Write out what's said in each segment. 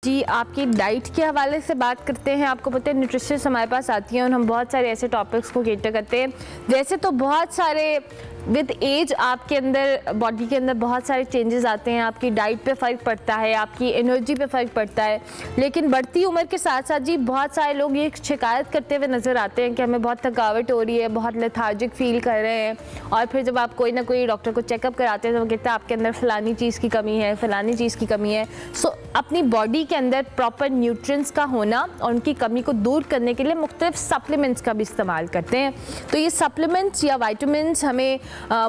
जी आपकी डाइट के हवाले से बात करते हैं। आपको पता है न्यूट्रिशनिस्ट हमारे पास आती हैं और हम बहुत सारे ऐसे टॉपिक्स को केटर करते हैं। वैसे तो बहुत सारे विद एज आपके अंदर बॉडी के अंदर बहुत सारे चेंजेस आते हैं, आपकी डाइट पे फ़र्क पड़ता है, आपकी एनर्जी पे फ़र्क पड़ता है, लेकिन बढ़ती उम्र के साथ साथ जी बहुत सारे लोग ये शिकायत करते हुए नज़र आते हैं कि हमें बहुत थकावट हो रही है, बहुत लेथार्जिक फील कर रहे हैं। और फिर जब आप कोई ना कोई डॉक्टर को चेकअप कराते हैं तो वो कहते हैं आपके अंदर फ़लानी चीज़ की कमी है, फ़लानी चीज़ की कमी है। सो अपनी बॉडी के अंदर प्रॉपर न्यूट्रिएंट्स का होना और उनकी कमी को दूर करने के लिए मुख्तलिफ सप्लीमेंट्स का भी इस्तेमाल करते हैं। तो ये सप्लीमेंट्स या वाइटामिन्स हमें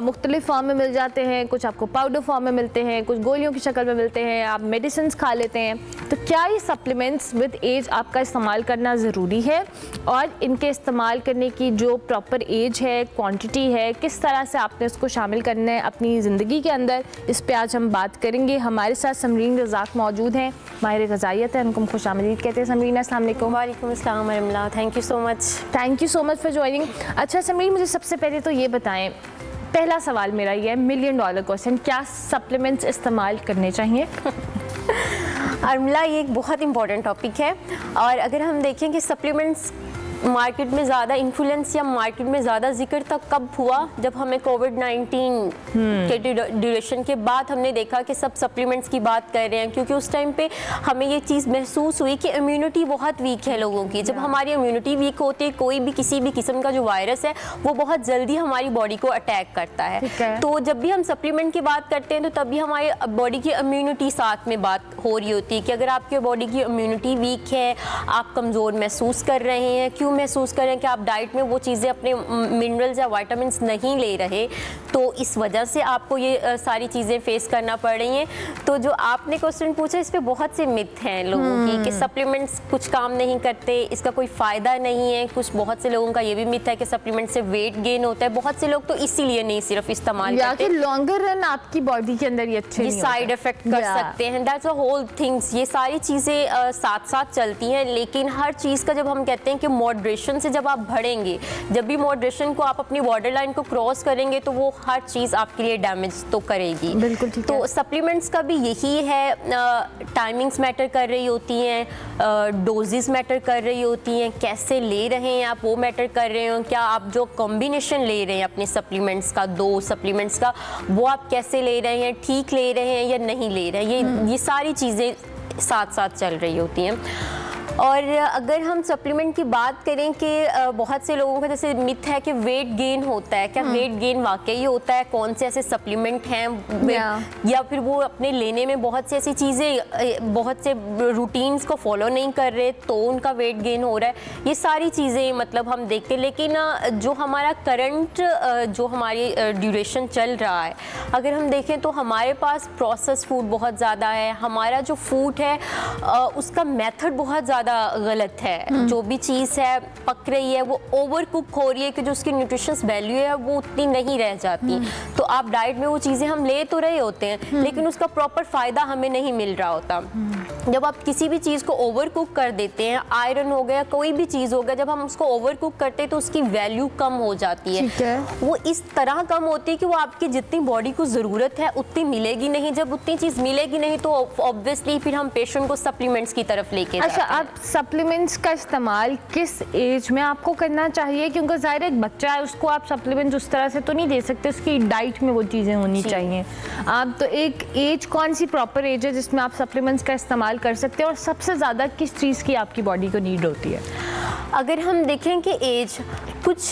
मुख्तलिफ फॉर्म में मिल जाते हैं, कुछ आपको पाउडर फॉर्म में मिलते हैं, कुछ गोलियों की शक्ल में मिलते हैं, आप मेडिसिन खा लेते हैं। तो क्या ये सप्लीमेंट्स विद एज आपका इस्तेमाल करना ज़रूरी है और इनके इस्तेमाल करने की जो प्रॉपर एज है, क्वांटिटी है, किस तरह से आपने उसको शामिल करना है अपनी ज़िंदगी के अंदर, इस पर आज हम बात करेंगे। हमारे साथ समरीन रज़ाक मौजूद हैं, माहिर ग़िज़ाइयत है, उनको खुशामदीद कहते हैं। समरीन अस्सलाम वालेकुम। वालेकुम अस्सलाम वरहमतुल्लाह। Thank you so much. Thank you so much for joining. अच्छा समरीन, मुझे सबसे पहले तो ये बताएं, पहला सवाल मेरा ये है, $1,000,000 क्वेश्चन, क्या सप्लीमेंट्स इस्तेमाल करने चाहिए? अर्मिला, ये एक बहुत इंपॉर्टेंट टॉपिक है और अगर हम देखें कि सप्लीमेंट्स मार्केट में ज़्यादा इन्फ्लुएंस या मार्केट में ज़्यादा जिक्र तक कब हुआ, जब हमें कोविड-19 के ड्यूरेशन के बाद हमने देखा कि सब सप्लीमेंट्स की बात कर रहे हैं, क्योंकि उस टाइम पे हमें ये चीज़ महसूस हुई कि इम्यूनिटी बहुत वीक है लोगों की। जब हमारी इम्यूनिटी वीक होती है, कोई भी किसी भी किस्म का जो वायरस है वो बहुत जल्दी हमारी बॉडी को अटैक करता है। तो जब भी हम सप्लीमेंट की बात करते हैं तो तभी हमारी बॉडी की इम्यूनिटी साथ में बात हो रही होती है कि अगर आपके बॉडी की इम्यूनिटी वीक है, आप कमज़ोर महसूस कर रहे हैं, क्यों महसूस करें कि आप डाइट में वो चीज़ें अपने मिनरल्स या विटामिन्स नहीं ले रहे, तो इस वजह से आपको ये सारी चीज़ें फेस करना पड़ रही हैं। तो जो आपने क्वेश्चन पूछा, इस पे बहुत से मिथ हैं लोगों की कि सप्लीमेंट्स कुछ काम नहीं करते, इसका कोई फ़ायदा नहीं है। कुछ बहुत से लोगों का ये भी मिथ है कि सप्लीमेंट से वेट गेन होता है। बहुत से लोग तो इसीलिए नहीं सिर्फ इस्तेमाल करते, लॉन्गर रन आपकी बॉडी के अंदर ये अच्छे साइड इफेक्ट कर सकते हैं। That's a whole things. ये सारी चीज़ें साथ साथ चलती हैं, लेकिन हर चीज़ का जब हम कहते हैं कि मॉडरेशन से जब आप बढ़ेंगे, जब भी मॉडरेशन को आप अपनी बॉर्डर लाइन को क्रॉस करेंगे तो वो हर चीज़ आपके लिए डैमेज तो करेगी। बिल्कुल ठीक है। तो सप्लीमेंट्स का भी यही है, टाइमिंग्स मैटर कर रही होती हैं, डोजेस मैटर कर रही होती हैं, कैसे ले रहे हैं आप वो मैटर कर रहे हो, क्या आप जो कॉम्बिनेशन ले रहे हैं अपने सप्लीमेंट्स का, 2 सप्लीमेंट्स का, वो आप कैसे ले रहे हैं, ठीक ले रहे हैं या नहीं ले रहे हैं, ये सारी चीज़ें साथ साथ चल रही होती हैं। और अगर हम सप्लीमेंट की बात करें कि बहुत से लोगों का जैसे मिथ है कि वेट गेन होता है, क्या वेट गेन वाकई होता है, कौन से ऐसे सप्लीमेंट हैं या फिर वो अपने लेने में बहुत सी ऐसी चीज़ें, बहुत से रूटीन्स को फॉलो नहीं कर रहे तो उनका वेट गेन हो रहा है। ये सारी चीज़ें मतलब हम देखते हैं, लेकिन जो हमारा करंट जो हमारी ड्यूरेशन चल रहा है, अगर हम देखें तो हमारे पास प्रोसेस फूड बहुत ज़्यादा है। हमारा जो फूड है उसका मेथड बहुत ज़्यादा गलत है। जो भी चीज़ है पक रही है वो ओवर कुक हो रही है कि जो उसकी न्यूट्रिशंस वैल्यू है वो उतनी नहीं रह जाती। तो आप डाइट में वो चीज़ें हम ले तो रहे होते हैं, लेकिन उसका प्रॉपर फ़ायदा हमें नहीं मिल रहा होता। जब आप किसी भी चीज़ को ओवर कुक कर देते हैं, आयरन हो गया, कोई भी चीज़ हो गया, जब हम उसको ओवर कुक करते हैं तो उसकी वैल्यू कम हो जाती है। वो इस तरह कम होती है कि वो आपकी जितनी बॉडी को ज़रूरत है उतनी मिलेगी नहीं। जब उतनी चीज़ मिलेगी नहीं तो ऑब्वियसली फिर हम पेशेंट को सप्लीमेंट्स की तरफ लेके जाते हैं। आप सप्लीमेंट्स का इस्तेमाल किस एज में आपको करना चाहिए? क्योंकि ज़ाहिर एक बच्चा है, उसको आप सप्लीमेंट्स उस तरह से तो नहीं दे सकते, उसकी डाइट में वो चीज़ें होनी चाहिए। आप तो एक एज, कौन सी प्रॉपर एज है जिसमें आप सप्लीमेंट्स का इस्तेमाल कर सकते हैं और सबसे ज़्यादा किस चीज़ की आपकी बॉडी को नीड होती है? अगर हम देखें कि एज कुछ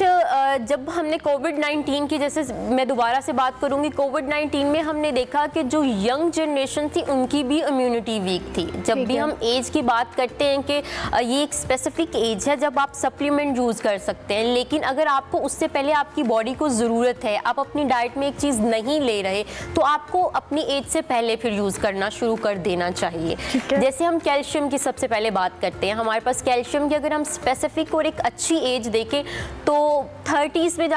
जब हमने कोविड-19 की, जैसे मैं दोबारा से बात करूंगी, कोविड-19 में हमने देखा कि जो यंग जनरेशन थी उनकी भी इम्यूनिटी वीक थी। जब भी हम एज की बात करते हैं कि ये एक स्पेसिफिक एज है जब आप सप्लीमेंट यूज़ कर सकते हैं, लेकिन अगर आपको उससे पहले आपकी बॉडी को ज़रूरत है, आप अपनी डाइट में एक चीज़ नहीं ले रहे, तो आपको अपनी एज से पहले फिर यूज़ करना शुरू कर देना चाहिए। जैसे हम कैल्शियम की सबसे पहले बात करते हैं, हमारे पास कैल्शियम की अगर हम स्पेसिफिक और एक अच्छी एज देखें तो 30s में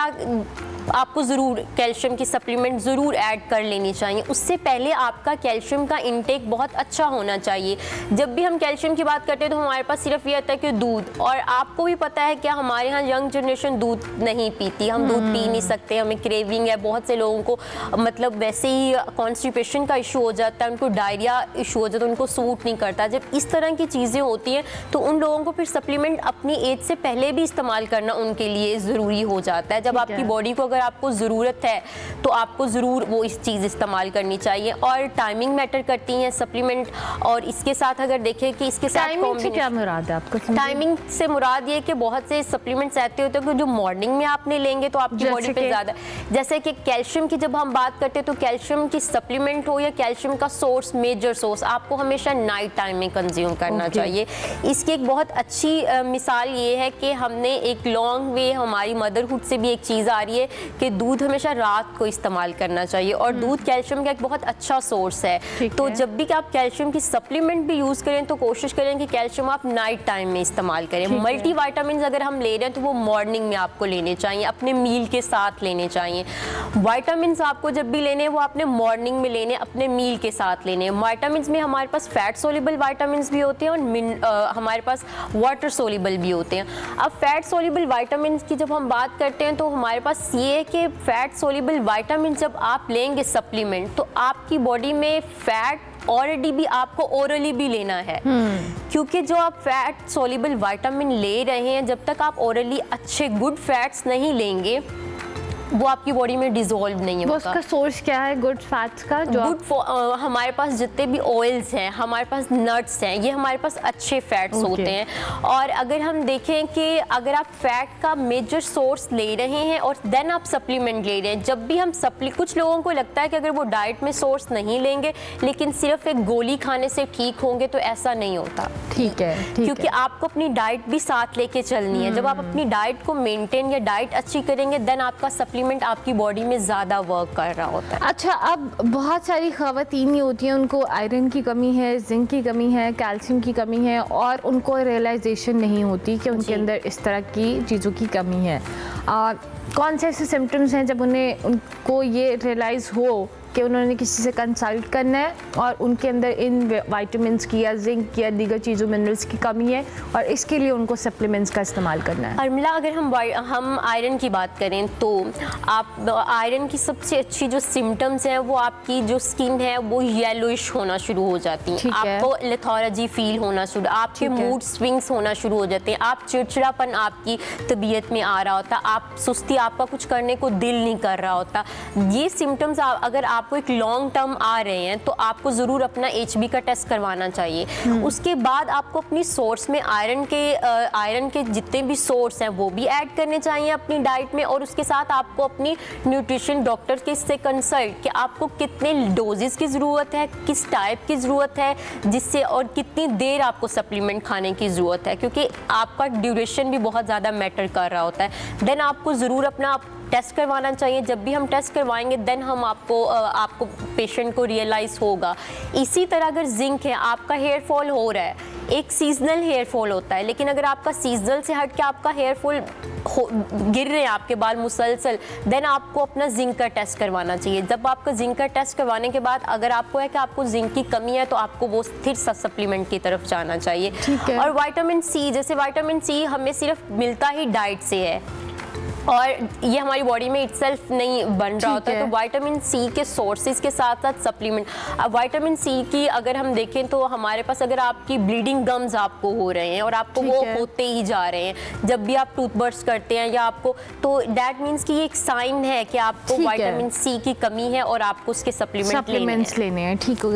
आपको ज़रूर कैल्शियम की सप्लीमेंट ज़रूर ऐड कर लेनी चाहिए। उससे पहले आपका कैल्शियम का इंटेक बहुत अच्छा होना चाहिए। जब भी हम कैल्शियम की बात करते हैं तो हमारे पास सिर्फ ये आता है कि दूध, और आपको भी पता है क्या हमारे यहाँ यंग जनरेशन दूध नहीं पीती, हम दूध पी नहीं सकते, हमें क्रेविंग है। बहुत से लोगों को मतलब वैसे ही कॉन्स्टिपेशन का इशू हो जाता है, उनको डायरिया इशू हो जाता है, उनको सूट नहीं करता। जब इस तरह की चीज़ें होती हैं तो उन लोगों को फिर सप्लीमेंट अपनी एज से पहले भी इस्तेमाल करना उनके लिए ज़रूरी हो जाता है। जब आपकी बॉडी को अगर आपको ज़रूरत है तो आपको ज़रूर वो इस चीज़ इस्तेमाल करनी चाहिए। और टाइमिंग मैटर करती हैं सप्लीमेंट, और इसके साथ अगर देखें कि इसके साथ क्या मुराद है आपको? टाइमिंग से मुराद ये कि बहुत से सप्लीमेंट्स ऐसे होते हैं कि जो मॉर्निंग में आपने लेंगे तो आपकी बॉडी पे ज़्यादा, जैसे कि कैल्शियम की जब हम बात करते हैं तो कैल्शियम की सप्लीमेंट हो या कैल्शियम का सोर्स, मेजर सोर्स आपको हमेशा नाइट टाइम में कंज्यूम करना चाहिए। इसकी एक बहुत अच्छी मिसाल ये है कि हमने एक लॉन्ग वे, हमारी मदरहुड से भी एक चीज़ आ रही है कि दूध हमेशा रात को इस्तेमाल करना चाहिए, और दूध कैल्शियम का एक बहुत अच्छा सोर्स है। तो जब भी आप कैल्शियम की सप्लीमेंट भी यूज़ करें तो कोशिश करें कि कैल्शियम आप नाइट टाइम में इस्तेमाल करें। मल्टी वाइटामिन अगर हम ले रहे हैं तो वो मॉर्निंग में आपको लेने चाहिए, अपने मील के साथ लेने चाहिए। वाइटामिन आपको जब भी लेने हैं वो आपने मॉर्निंग में लेने, अपने मील के साथ लेने। वाइटामिन में हमारे पास फैट सोल्यूबल वाइटामिन भी होते हैं और हमारे पास वाटर सोल्यूबल भी होते हैं। अब फैट सोल्यूबल वाइटामिन की जब हम बात करते हैं तो हमारे पास ये है कि फैट सोल्यूबल वाइटामिन जब आप लेंगे सप्लीमेंट तो आपकी बॉडी में फैट ऑलरेडी भी आपको ओरली भी लेना है, क्योंकि जो आप फैट सोल्यूबल विटामिन ले रहे हैं जब तक आप ओरली अच्छे गुड फैट्स नहीं लेंगे वो आपकी बॉडी में डिसॉल्व नहीं होगा। उसका सोर्स क्या है गुड फैट्स का? जो हमारे पास जितने भी ऑयल्स हैं, हमारे पास नट्स हैं, ये हमारे पास अच्छे फैट्स होते हैं। और अगर हम देखें कि अगर आप फैट का मेजर सोर्स ले रहे हैं और देन आप सप्लीमेंट ले रहे हैं, जब भी हम कुछ लोगों को लगता है कि अगर वो डाइट में सोर्स नहीं लेंगे लेकिन सिर्फ एक गोली खाने से ठीक होंगे, तो ऐसा नहीं होता। ठीक है, क्योंकि आपको अपनी डाइट भी साथ लेके चलनी है। जब आप अपनी डाइट को मेंटेन या डाइट अच्छी करेंगे देन आपका सप्लीमेंट आपकी बॉडी में ज़्यादा वर्क कर रहा होता है। अच्छा, अब बहुत सारी ख़वातीन ही होती हैं, उनको आयरन की कमी है, जिंक की कमी है, कैल्शियम की कमी है, और उनको रियलाइजेशन नहीं होती कि उनके अंदर इस तरह की चीज़ों की कमी है। कौन से ऐसे सिम्टम्स हैं जब उनको ये रियलाइज़ हो कि उन्होंने किसी से कंसल्ट करना है और उनके अंदर इन विटामिन्स की या जिंक की या दीगर चीज़ों मिनरल्स की कमी है और इसके लिए उनको सप्लीमेंट्स का इस्तेमाल करना है? अर्मिला, अगर हम आयरन की बात करें तो आप आयरन की सबसे अच्छी जो सिम्टम्स हैं वो आपकी जो स्किन है वो येलोइश होना शुरू हो जाती है, आपको लेथार्जी फील होना शुरू, आपके मूड स्विंग्स होना शुरू हो जाते हैं, आप चिड़चिड़ापन आपकी तबीयत में आ रहा होता, आप सुस्ती, आपका कुछ करने को दिल नहीं कर रहा होता। ये सिम्टम्स अगर आपको एक लॉन्ग टर्म आ रहे हैं तो आपको ज़रूर अपना HB का टेस्ट करवाना चाहिए। उसके बाद आपको अपनी सोर्स में आयरन के जितने भी सोर्स हैं वो भी ऐड करने चाहिए अपनी डाइट में, और उसके साथ आपको अपनी न्यूट्रिशन डॉक्टर के से कंसल्ट कि आपको कितने डोजेस की ज़रूरत है, किस टाइप की ज़रूरत है, जिससे और कितनी देर आपको सप्लीमेंट खाने की ज़रूरत है, क्योंकि आपका ड्यूरेशन भी बहुत ज़्यादा मैटर कर रहा होता है। देन आपको ज़रूर अपना टेस्ट करवाना चाहिए। जब भी हम टेस्ट करवाएंगे देन हम आपको पेशेंट को रियलाइज़ होगा। इसी तरह अगर जिंक है, आपका हेयर फॉल हो रहा है, एक सीजनल हेयर फॉल होता है, लेकिन अगर आपका सीजनल से हट के आपका हेयर फॉल गिर रहे हैं आपके बाल मुसलसल, देन आपको अपना जिंक का टेस्ट करवाना चाहिए। जब आपका जिंक का टेस्ट करवाने के बाद अगर आपको है कि आपको जिंक की कमी है तो आपको वो फिर सप्लीमेंट की तरफ जाना चाहिए। और विटामिन सी, जैसे विटामिन सी हमें सिर्फ मिलता ही डाइट से है और ये हमारी बॉडी में इटसेल्फ नहीं बन रहा होता है, तो विटामिन सी के सोर्सेज के साथ साथ सप्लीमेंट। अब विटामिन सी की अगर हम देखें तो हमारे पास अगर आपकी ब्लीडिंग गम्स आपको हो रहे हैं और आपको वो होते ही जा रहे हैं जब भी आप टूथब्रश करते हैं या आपको, तो दैट मीन्स कि ये एक साइन है कि आपको विटामिन सी की कमी है और आपको उसके सप्लीमेंट्स लेने हैं। ठीक हो।